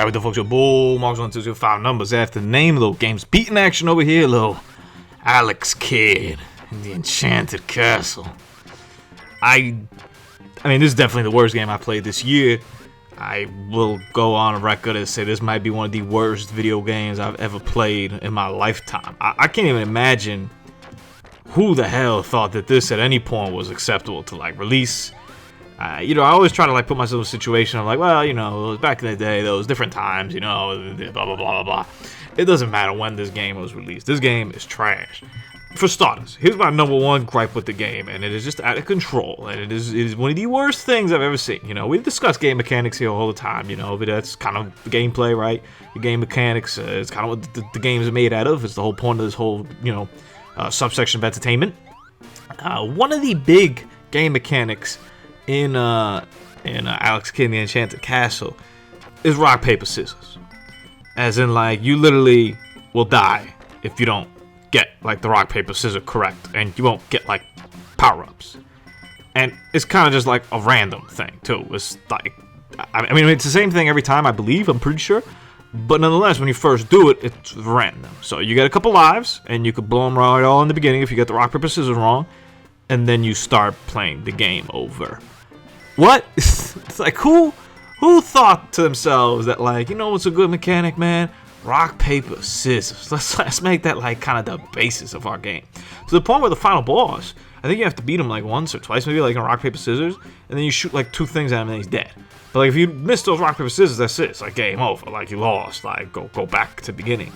Alright, with the folks, your bull marks 1, 2, 3, 5 numbers after the name. Little games beating action over here. Little Alex Kidd in the Enchanted Castle. I mean, this is definitely the worst game I played this year. I will go on record and say this might be one of the worst video games I've ever played in my lifetime. I can't even imagine who the hell thought that this at any point was acceptable to like release. I always try to like put myself in a situation. I'm like, well, back in the day, those different times, blah blah blah blah blah. It doesn't matter when this game was released. This game is trash. For starters, here's my #1 gripe with the game, and it is just out of control, and it is one of the worst things I've ever seen. We discuss game mechanics here all the time. But that's kind of the gameplay, right? Your game mechanics is kind of what the game is made out of. It's the whole point of this whole, subsection of entertainment. One of the big game mechanics in Alex Kidd and the Enchanted Castle is rock, paper, scissors. As in, like, you literally will die if you don't get, like, the rock, paper, scissors correct, and you won't get, like, power-ups. And it's kind of just, like, a random thing, too. It's, like, I mean, it's the same thing every time, I believe, I'm pretty sure. But nonetheless, when you first do it, it's random. So you get a couple lives, and you could blow them right all in the beginning if you get the rock, paper, scissors wrong. And then you start playing the game over. What? It's like, who thought to themselves that, like, what's a good mechanic, man? Rock, paper, scissors. Let's make that, like, kind of the basis of our game. To the point where the final boss, I think you have to beat him, like, once or twice, maybe, like, in rock, paper, scissors, and then you shoot, like, 2 things at him and he's dead. But, like, if you miss those rock, paper, scissors, that's it. It's, like, game over. Like, you lost. Like, go back to the beginning.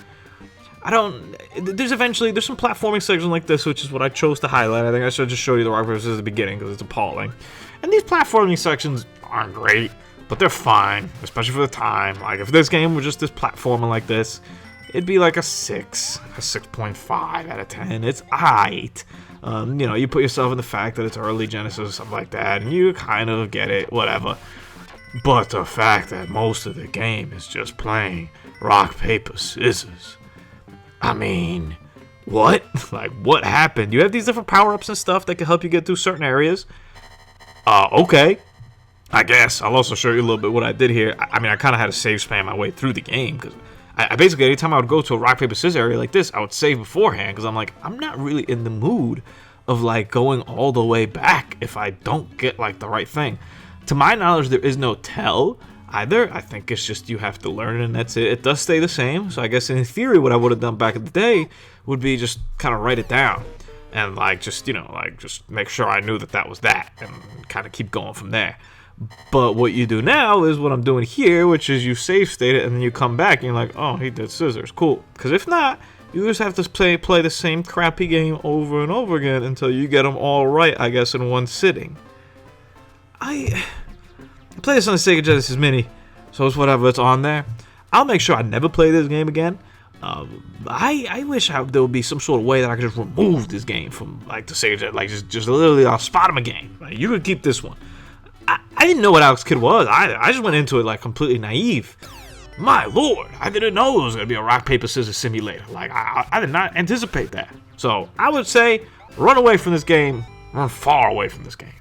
There's some platforming sections like this, which is what I chose to highlight. I think I should just show you the rock, paper, scissors at the beginning, because it's appalling. And these platforming sections aren't great, but they're fine, especially for the time. Like, if this game were just this platforming like this, it'd be like a 6.5 out of 10. It's aight. You put yourself in the fact that it's early Genesis or something like that, and you kind of get it, whatever. But the fact that most of the game is just playing rock, paper, scissors. I mean, what? Like, what happened? You have these different power-ups and stuff that can help you get through certain areas. Okay. I guess. I'll also show you a little bit what I did here. I mean, I kind of had to save spam my way through the game, because I basically, anytime I would go to a rock, paper, scissors area like this, I would save beforehand, because I'm like, I'm not really in the mood of, like, going all the way back if I don't get, like, the right thing. To my knowledge, there is no tell either. I think it's just you have to learn it, and that's it. It does stay the same, so I guess in theory what I would have done back in the day would be just kind of write it down. And, like, just make sure I knew that was that, and kind of keep going from there. But what you do now is what I'm doing here, which is you save state it, and then you come back, and you're like, oh, he did scissors, cool. Because if not, you just have to play the same crappy game over and over again until you get them all right, I guess, in one sitting. I play this on the Sega Genesis Mini, so it's whatever, it's on there. I'll make sure I never play this game again. I wish there would be some sort of way that I could just remove this game from, like, the Sega, like, just literally I'll spot him a game. Like, you could keep this one. I didn't know what Alex Kidd was. I just went into it, like, completely naive. My lord, I didn't know it was going to be a rock, paper, scissors simulator. Like, I did not anticipate that. So, I would say, run away from this game. Run far away from this game.